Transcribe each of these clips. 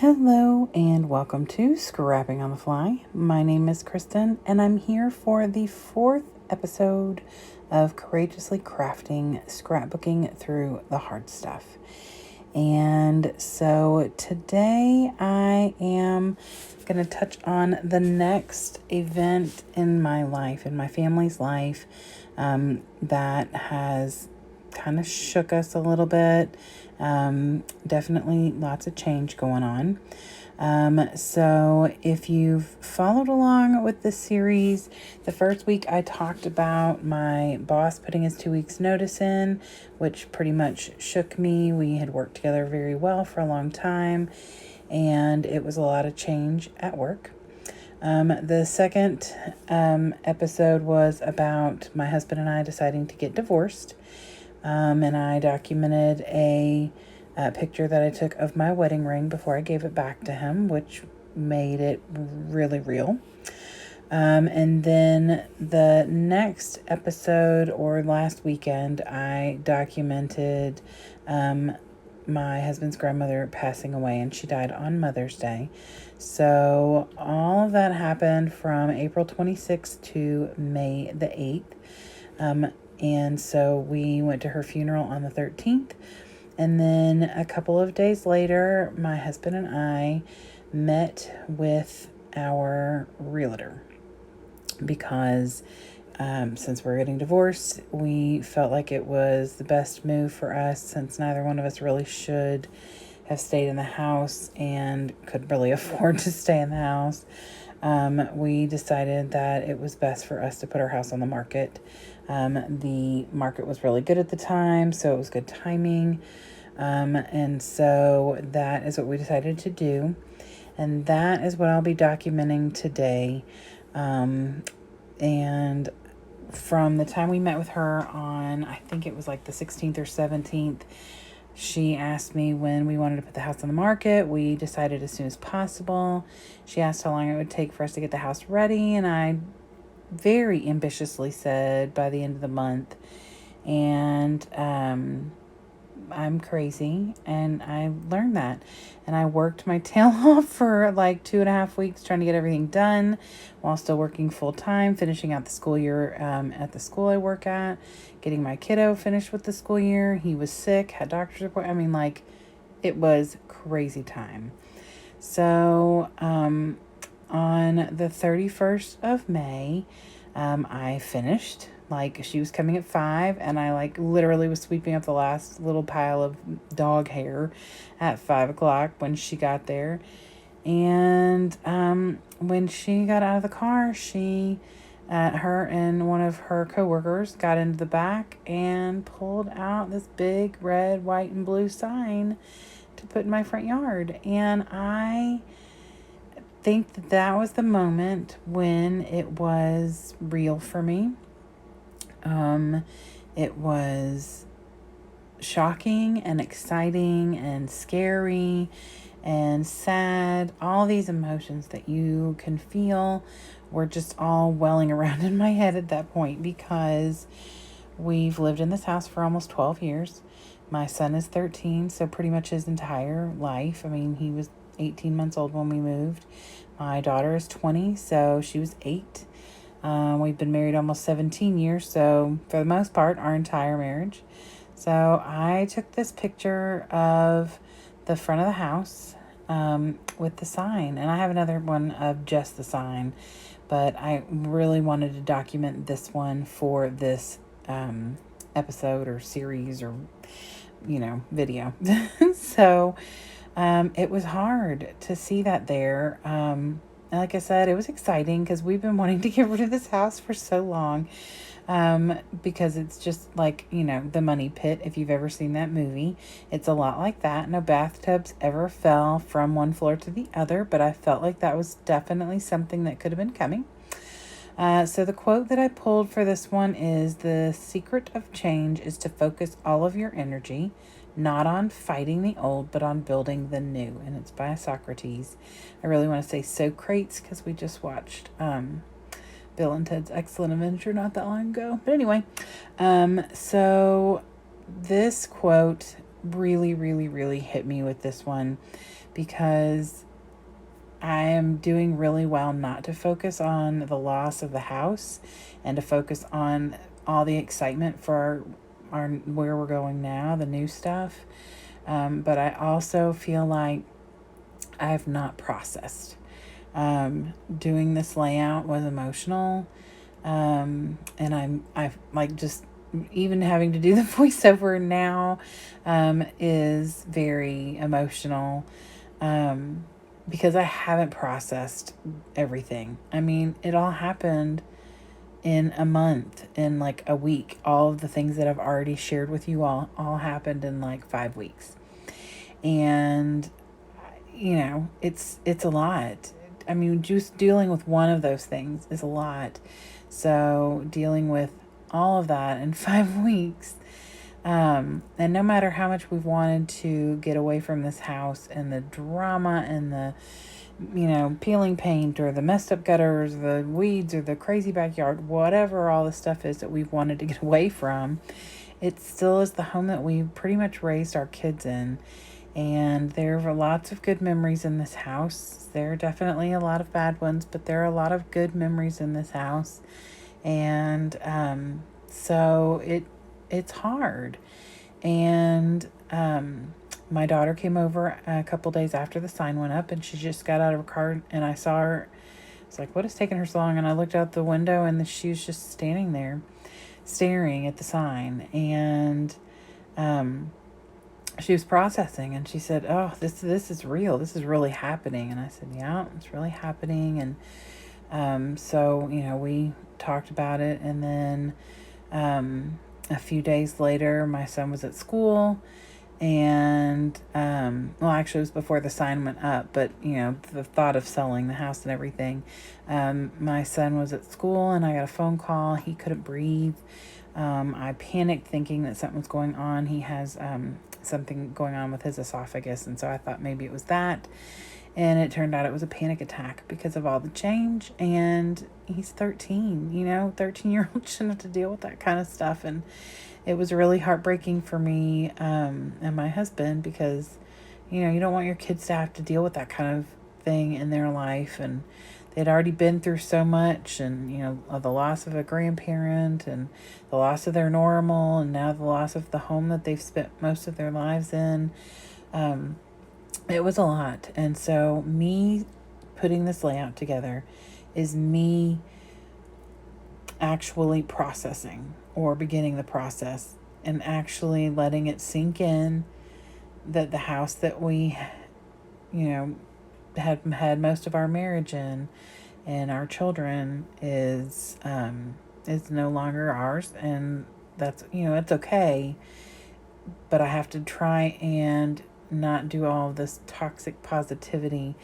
Hello and welcome to Scrapping on the Fly. My name is Kristen and I'm here for the fourth episode of Courageously Crafting Scrapbooking Through the Hard Stuff. And so today I am going to touch on the next event in my life, in my family's life, that has kind of shook us a little bit. Definitely lots of change going on. So if you've followed along with this series, the first week I talked about my boss putting his 2 weeks notice in, which pretty much shook me. We had worked together very well for a long time, and it was a lot of change at work. The second episode was about my husband and I deciding to get divorced. And I documented a picture that I took of my wedding ring before I gave it back to him, which made it really real. And then the next episode, or last weekend, I documented my husband's grandmother passing away, and she died on Mother's Day. So all of that happened from April 26th to May the 8th. And so we went to her funeral on the 13th. And then a couple of days later, my husband and I met with our realtor because since we're getting divorced, we felt like it was the best move for us, since neither one of us really should have stayed in the house and could really afford to stay in the house. We decided that it was best for us to put our house on the market. The market was really good at the time, so it was good timing. And so that is what we decided to do. And that is what I'll be documenting today. And from the time we met with her on, I think it was like the 16th or 17th, she asked me when we wanted to put the house on the market. We decided as soon as possible. She asked how long it would take for us to get the house ready, and I very ambitiously said by the end of the month. And I'm crazy, and I learned that. And I worked my tail off for like 2.5 weeks trying to get everything done while still working full time, finishing out the school year at the school I work at, getting my kiddo finished with the school year. He was sick, had doctor's appointment. I mean, like, it was crazy time. So on the 31st of May, I finished. Like, she was coming at 5, and I like literally was sweeping up the last little pile of dog hair at 5 o'clock when she got there. And when she got out of the car, her and one of her coworkers got into the back and pulled out this big red, white, and blue sign to put in my front yard. And I think that was the moment when it was real for me. It was shocking and exciting and scary and sad. All these emotions that you can feel were just all welling around in my head at that point, because we've lived in this house for almost 12 years. My son is 13, so pretty much his entire life. I mean, he was 18 months old when we moved. My daughter is 20, so she was 8. We've been married almost 17 years, so for the most part, our entire marriage. So I took this picture of the front of the house with the sign, and I have another one of just the sign, but I really wanted to document this one for this episode or series or, video. So it was hard to see that there. Like I said, it was exciting because we've been wanting to get rid of this house for so long, because it's just like, The Money Pit, if you've ever seen that movie. It's a lot like that. No bathtubs ever fell from one floor to the other, but I felt like that was definitely something that could have been coming. So the quote that I pulled for this one is, "The secret of change is to focus all of your energy not on fighting the old, but on building the new." And it's by Socrates. I really want to say Socrates because we just watched Bill and Ted's Excellent Adventure not that long ago. But anyway, so this quote really, really, really hit me with this one, because I am doing really well not to focus on the loss of the house and to focus on all the excitement for our where we're going now, the new stuff. But I also feel like I have not processed. Doing this layout was emotional. And I've like just even having to do the voiceover now, is very emotional. Because I haven't processed everything. I mean, it all happened in a month, in like a week. All of the things that I've already shared with you all happened in like 5 weeks. And it's a lot. I mean, just dealing with one of those things is a lot. So dealing with all of that in 5 weeks, and no matter how much we've wanted to get away from this house and the drama and the, peeling paint or the messed up gutters, the weeds or the crazy backyard, whatever all the stuff is that we've wanted to get away from, it still is the home that we pretty much raised our kids in. And there are lots of good memories in this house. There are definitely a lot of bad ones, but there are a lot of good memories in this house. And so it's hard. And my daughter came over a couple days after the sign went up, and she just got out of her car, and I saw her. It's like, what is taking her so long? And I looked out the window, and she was just standing there staring at the sign. And she was processing, and she said, oh, this is real. This is really happening. And I said, yeah, it's really happening. And so, we talked about it. And then a few days later, my son was at school. And, well, actually, it was before the sign went up. But, the thought of selling the house and everything. My son was at school, and I got a phone call. He couldn't breathe. I panicked thinking that something was going on. He has something going on with his esophagus, and so I thought maybe it was that. And it turned out it was a panic attack because of all the change. And he's 13, 13-year-old shouldn't have to deal with that kind of stuff. And it was really heartbreaking for me and my husband because, you don't want your kids to have to deal with that kind of thing in their life. And they'd already been through so much, and, the loss of a grandparent and the loss of their normal, and now the loss of the home that they've spent most of their lives in. It was a lot. And so me putting this layout together is me actually processing or beginning the process and actually letting it sink in that the house that we, had most of our marriage in and our children is no longer ours. And that's, it's okay. But I have to try and not do all of this toxic positivity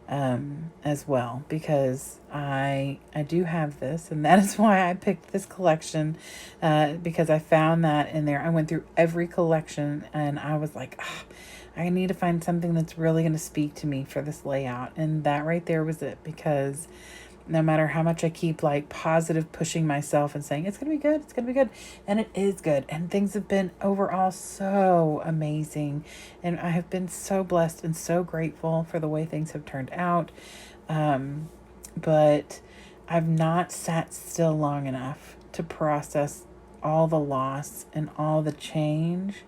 as well, because I do have this, and that is why I picked this collection, because I found that in there. I went through every collection, and I was like, I need to find something that's really going to speak to me for this layout, and that right there was it. Because no matter how much I keep like positive pushing myself and saying it's going to be good, it's going to be good, and it is good, and things have been overall so amazing, and I have been so blessed and so grateful for the way things have turned out, but I've not sat still long enough to process all the loss and all the change.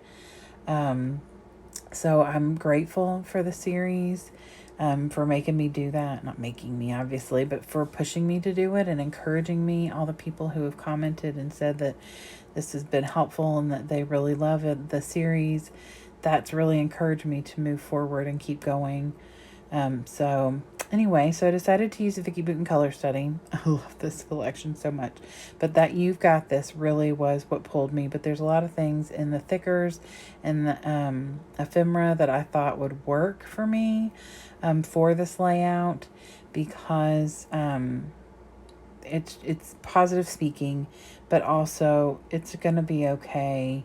So I'm grateful for the series, for making me do that. Not making me, obviously, but for pushing me to do it and encouraging me. All the people who have commented and said that this has been helpful and that they really love it, the series, that's really encouraged me to move forward and keep going. So anyway, so I decided to use a Vicki Boutin color study. I love this collection so much, but that You've Got This really was what pulled me. But there's a lot of things in the thickers and the ephemera that I thought would work for me for this layout, because it's positive speaking, but also it's gonna be okay.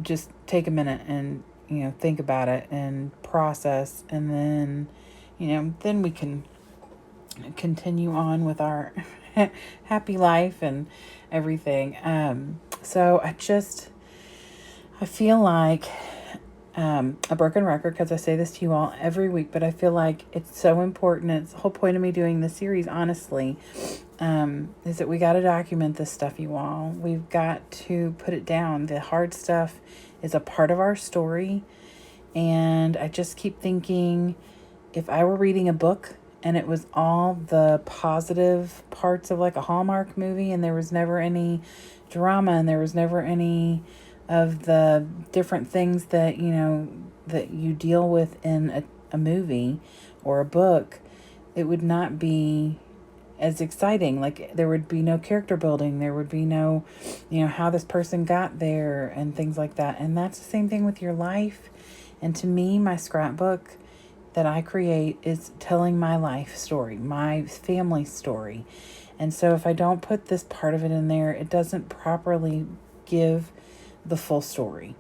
Just take a minute and think about it and process, and then then we can continue on with our happy life and everything. So I feel like a broken record because I say this to you all every week, but I feel like it's so important. It's the whole point of me doing this series, honestly, is that we got to document this stuff, you all. We've got to put it down. The hard stuff is a part of our story. And I just keep thinking, if I were reading a book and it was all the positive parts of like a Hallmark movie and there was never any drama and there was never any of the different things that, that you deal with in a movie or a book, it would not be as exciting. Like, there would be no character building. There would be no, how this person got there and things like that. And that's the same thing with your life. And to me, my scrapbook that I create is telling my life story, my family story. And so if I don't put this part of it in there, it doesn't properly give the full story.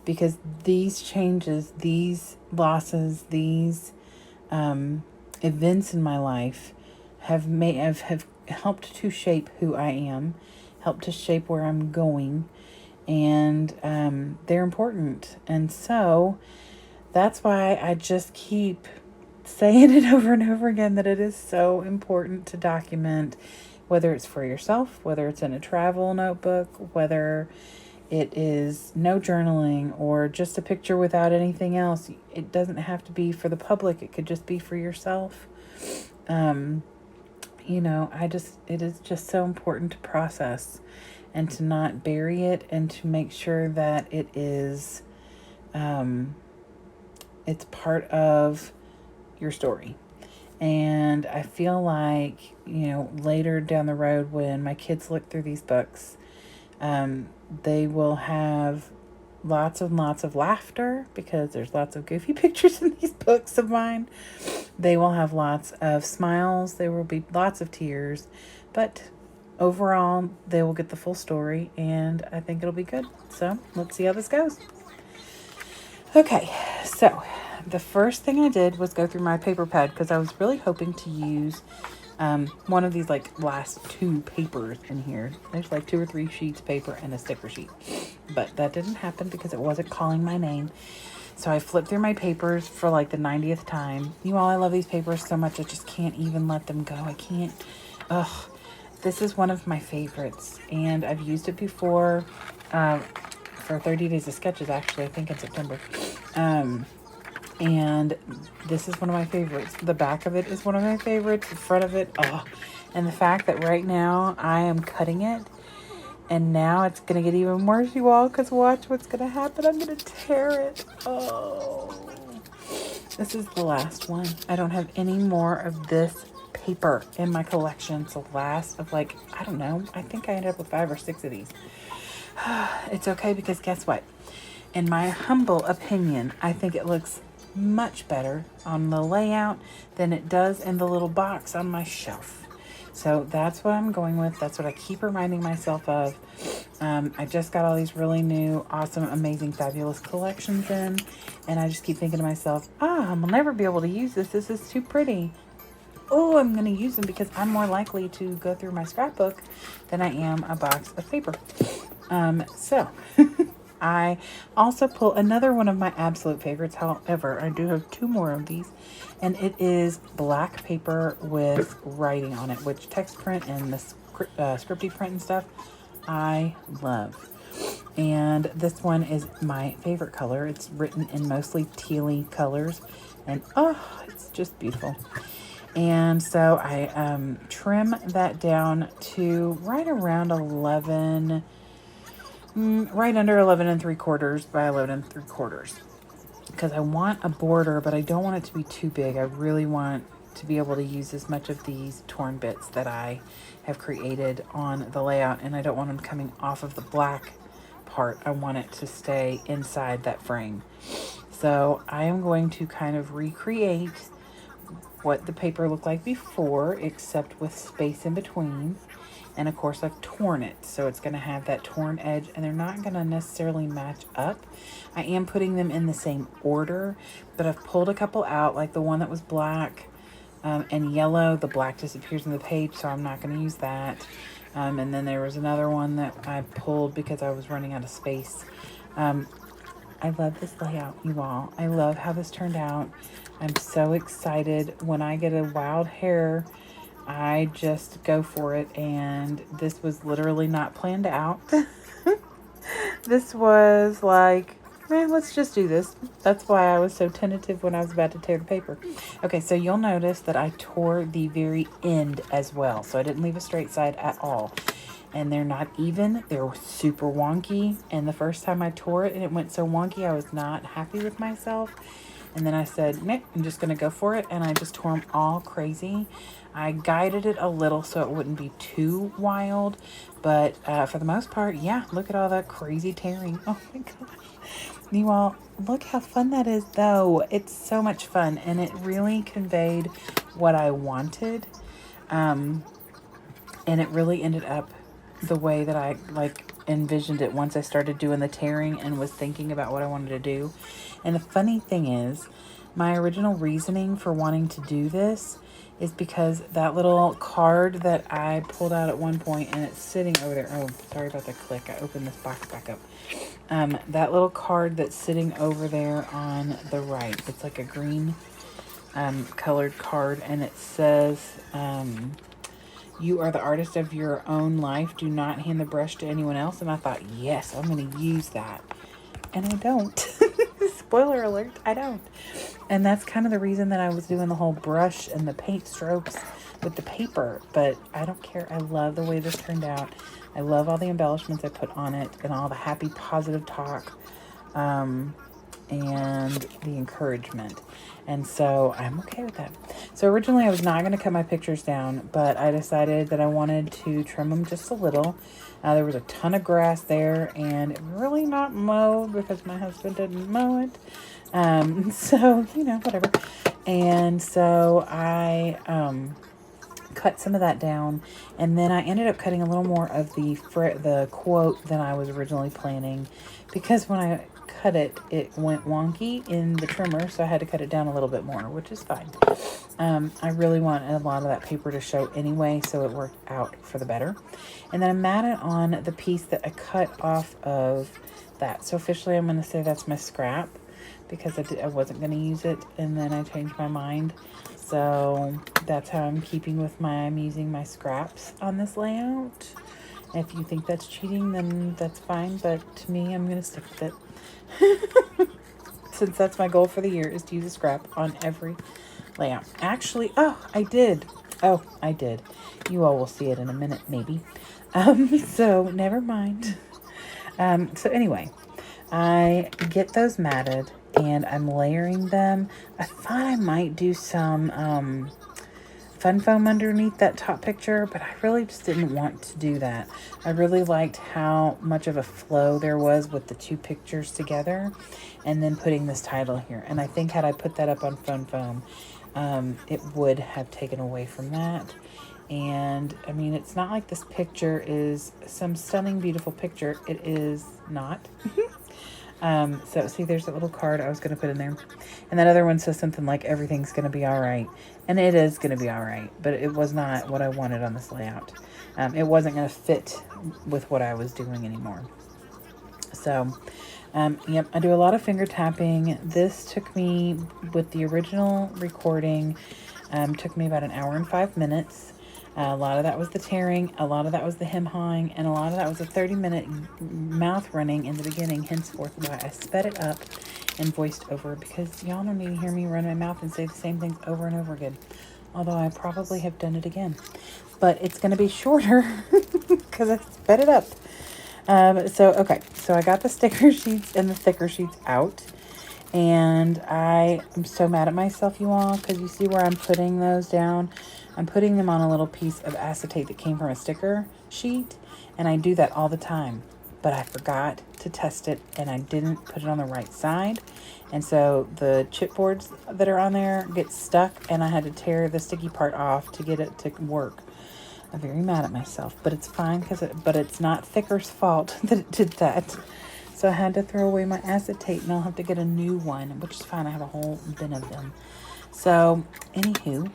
Because these changes, these losses, these events in my life have helped to shape who I am, helped to shape where I'm going, and they're important. And so that's why I just keep saying it over and over again, that it is so important to document, whether it's for yourself, whether it's in a travel notebook, whether it is no journaling or just a picture without anything else. It doesn't have to be for the public. It could just be for yourself. It is just so important to process and to not bury it, and to make sure that it is, it's part of your story. And I feel like, later down the road when my kids look through these books, they will have lots and lots of laughter because there's lots of goofy pictures in these books of mine. They will have lots of smiles. There will be lots of tears, but overall, they will get the full story, and I think it'll be good. So let's see how this goes. Okay, so the first thing I did was go through my paper pad because I was really hoping to use one of these last two papers in here. There's 2 or 3 sheets of paper and a sticker sheet, but that didn't happen because it wasn't calling my name. So I flipped through my papers for the 90th time. You all, I love these papers so much I just can't even let them go. I can't. This is one of my favorites, and I've used it before for 30 Days of Sketches, actually, I think in September. And this is one of my favorites. The back of it is one of my favorites. The front of it, and the fact that right now I am cutting it, and now it's going to get even worse, you all, because watch what's going to happen. I'm going to tear it. Oh, this is the last one. I don't have any more of this paper in my collection. It's the last of I don't know. I think I ended up with 5 or 6 of these. It's okay, because guess what? In my humble opinion, I think it looks much better on the layout than it does in the little box on my shelf. So that's what I'm going with. That's what I keep reminding myself of. I just got all these really new, awesome, amazing, fabulous collections in, and I just keep thinking to myself, I'll never be able to use this. This is too pretty. Oh, I'm going to use them because I'm more likely to go through my scrapbook than I am a box of paper. So I also pull another one of my absolute favorites. However, I do have 2 more of these, and it is black paper with writing on it, which text print and the scripty print and stuff I love. And this one is my favorite color. It's written in mostly tealy colors, and it's just beautiful. And so I trim that down to right around 11, right under 11 3/4 by 11 3/4, because I want a border, but I don't want it to be too big. I really want to be able to use as much of these torn bits that I have created on the layout, and I don't want them coming off of the black part. I want it to stay inside that frame. So I am going to kind of recreate what the paper looked like before, except with space in between. And of course I've torn it, so it's going to have that torn edge, and they're not going to necessarily match up. I am putting them in the same order, but I've pulled a couple out, like the one that was black and yellow. The black disappears in the page, so I'm not going to use that. And then there was another one that I pulled because I was running out of space. I love this layout, you all. I love how this turned out. I'm so excited. When I get a wild hair, I just go for it. And this was literally not planned out. This was like, let's just do this. That's why I was so tentative when I was about to tear the paper. Okay, so you'll notice that I tore the very end as well. So I didn't leave a straight side at all. And they're not even. They're super wonky. And the first time I tore it and it went so wonky, I was not happy with myself. And then I said, nah, I'm just going to go for it. And I just tore them all crazy. I guided it a little so it wouldn't be too wild. But for the most part, yeah, look at all that crazy tearing. Oh my gosh. You all, look how fun that is, though. It's so much fun. And it really conveyed what I wanted. And it really ended up the way that I envisioned it once I started doing the tearing and was thinking about what I wanted to do. And the funny thing is, my original reasoning for wanting to do this is because that little card that I pulled out at one point, and it's sitting over there. Oh, sorry about the click. I opened this box back up. That little card that's sitting over there on the right. It's like a green colored card, and it says, you are the artist of your own life. Do not hand the brush to anyone else. And I thought, yes, I'm going to use that. And I don't. Spoiler alert, I don't. And that's kind of the reason that I was doing the whole brush and the paint strokes with the paper. But I don't care. I love the way this turned out. I love all the embellishments I put on it and all the happy, positive talk and the encouragement. And so I'm okay with that. So originally I was not going to cut my pictures down, but I decided that I wanted to trim them just a little. There was a ton of grass there and really not mowed because my husband didn't mow it. So, you know, whatever. And so I cut some of that down, and then I ended up cutting a little more of the quote than I was originally planning, because when I cut it, it went wonky in the trimmer, so I had to cut it down a little bit more, which is fine. I really want a lot of that paper to show anyway, so it worked out for the better. And then I matted on the piece that I cut off of that. So officially I'm going to say that's my scrap, because I wasn't going to use it, and then I changed my mind. So that's how I'm keeping with I'm using my scraps on this layout. If you think that's cheating, then that's fine, but to me, I'm going to stick with it. Since that's my goal for the year, is to use a scrap on every layout. Actually, I did. You all will see it in a minute, maybe. So never mind. So anyway, I get those matted and I'm layering them. I thought I might do some fun foam underneath that top picture, but I really just didn't want to do that. I really liked how much of a flow there was with the two pictures together, and then putting this title here. And I think had I put that up on fun foam, it would have taken away from that. And I mean, it's not like this picture is some stunning, beautiful picture. It is not. So see, there's that little card I was going to put in there. And that other one says something like, everything's going to be all right. And it is going to be all right, but it was not what I wanted on this layout. It wasn't going to fit with what I was doing anymore. So, yep, I do a lot of finger tapping. This took me, with the original recording, took me about 1 hour and 5 minutes. A lot of that was the tearing, a lot of that was the hem hawing, and a lot of that was a 30-minute mouth running in the beginning, henceforth why I sped it up and voiced over, because y'all don't need to hear me run my mouth and say the same things over and over again, although I probably have done it again. But it's going to be shorter because I sped it up. Okay, so I got the sticker sheets and the thicker sheets out, and I am so mad at myself, you all, because you see where I'm putting those down. I'm putting them on a little piece of acetate that came from a sticker sheet, and I do that all the time, but I forgot to test it, and I didn't put it on the right side, and so the chipboards that are on there get stuck, and I had to tear the sticky part off to get it to work. I'm very mad at myself, but it's fine, but it's not Thicker's fault that it did that. So I had to throw away my acetate, and I'll have to get a new one, which is fine. I have a whole bin of them. So, anywho,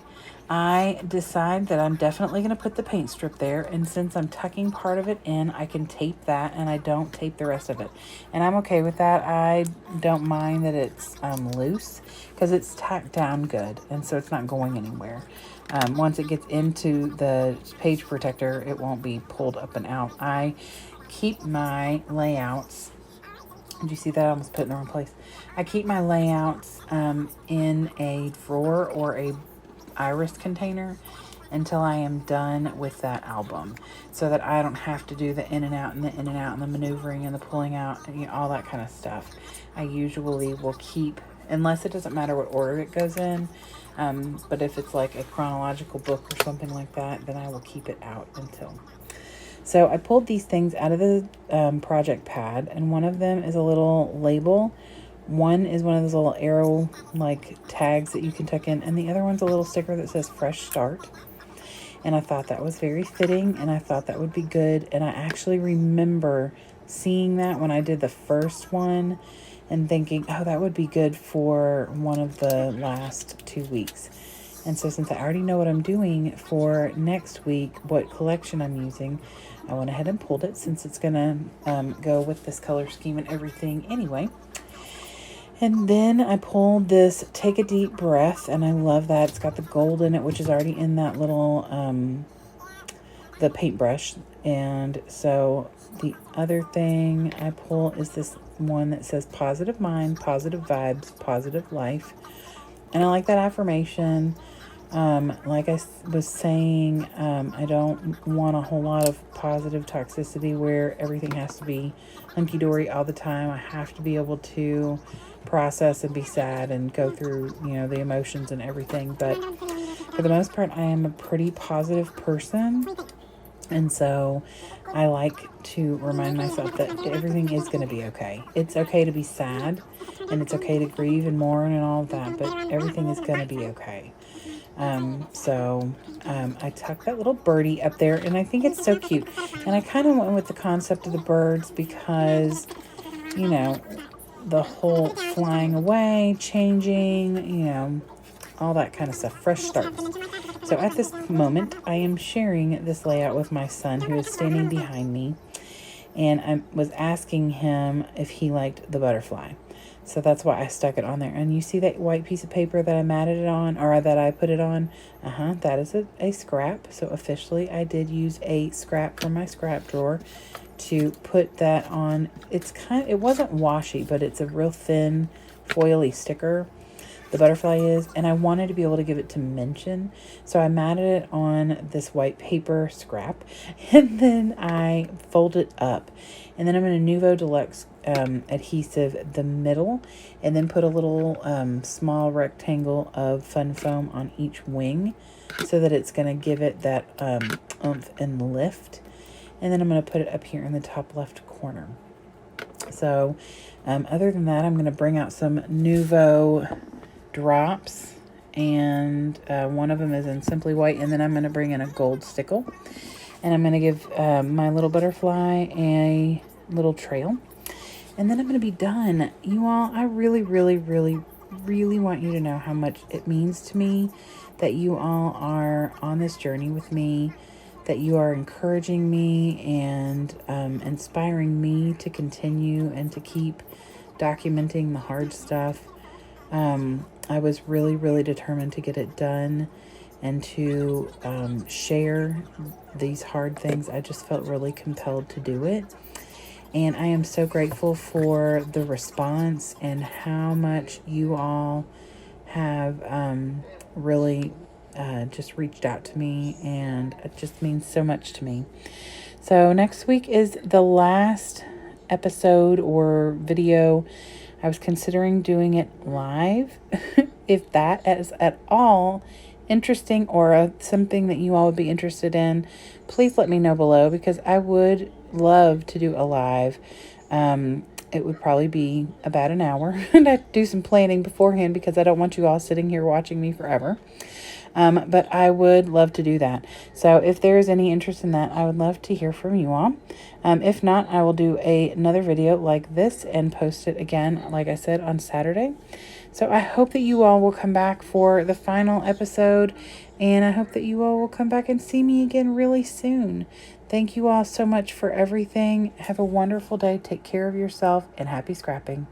I decide that I'm definitely going to put the paint strip there. And since I'm tucking part of it in, I can tape that and I don't tape the rest of it. And I'm okay with that. I don't mind that it's loose because it's tacked down good. And so it's not going anywhere. Once it gets into the page protector, it won't be pulled up and out. I keep my layouts. Did you see that? I almost put it in the wrong place. I keep my layouts in a drawer or a iris container until I am done with that album, so that I don't have to do the in and out and the in and out and the maneuvering and the pulling out and all that kind of stuff. I usually will keep, unless it doesn't matter what order it goes in, but if it's like a chronological book or something like that, then I will keep it out until. So I pulled these things out of the project pad, and one of them is a little label. One is one of those little arrow like tags that you can tuck in, and the other one's a little sticker that says Fresh Start. And I thought that was very fitting, and I thought that would be good. And I actually remember seeing that when I did the first one and thinking, oh, that would be good for one of the last 2 weeks. And so since I already know what I'm doing for next week, what collection I'm using, I went ahead and pulled it since it's going to go with this color scheme and everything anyway. And then I pulled this Take a Deep Breath, and I love that. It's got the gold in it, which is already in that little, the paintbrush. And so the other thing I pull is this one that says Positive Mind, Positive Vibes, Positive Life. And I like that affirmation. Like I was saying, I don't want a whole lot of positive toxicity where everything has to be hunky-dory all the time. I have to be able to process and be sad and go through, the emotions and everything. But for the most part, I am a pretty positive person. And so I like to remind myself that everything is going to be okay. It's okay to be sad, and it's okay to grieve and mourn and all of that, but everything is going to be okay. I tucked that little birdie up there, and I think it's so cute. And I kind of went with the concept of the birds because, the whole flying away, changing, all that kind of stuff, fresh starts. So at this moment, I am sharing this layout with my son, who is standing behind me, and I was asking him if he liked the butterfly. So that's why I stuck it on there. And you see that white piece of paper that I matted it on, or that I put it on? That is a scrap. So officially, I did use a scrap from my scrap drawer to put that on. It wasn't washy, but it's a real thin, foily sticker. The butterfly is, and I wanted to be able to give it dimension, so I matted it on this white paper scrap, and then I fold it up, and then I'm going to Nuvo Deluxe adhesive the middle, and then put a little small rectangle of fun foam on each wing, so that it's going to give it that oomph and lift, and then I'm going to put it up here in the top left corner. So other than that, I'm going to bring out some Nuvo drops, and one of them is in Simply White, and then I'm going to bring in a gold stickle, and I'm going to give my little butterfly a little trail, and then I'm going to be done. You all, I really, really, really, really want you to know how much it means to me that you all are on this journey with me, that you are encouraging me and inspiring me to continue and to keep documenting the hard stuff. I was really, really determined to get it done and to share these hard things. I just felt really compelled to do it. And I am so grateful for the response and how much you all have really just reached out to me. And it just means so much to me. So next week is the last episode or video. I was considering doing it live. If that is at all interesting or something that you all would be interested in, please let me know below, because I would love to do a live. It would probably be about an hour, and I have to do some planning beforehand because I don't want you all sitting here watching me forever. But I would love to do that. So if there is any interest in that, I would love to hear from you all. If not, I will do another video like this and post it again, like I said, on Saturday. So I hope that you all will come back for the final episode, and I hope that you all will come back and see me again really soon. Thank you all so much for everything. Have a wonderful day. Take care of yourself, and happy scrapping.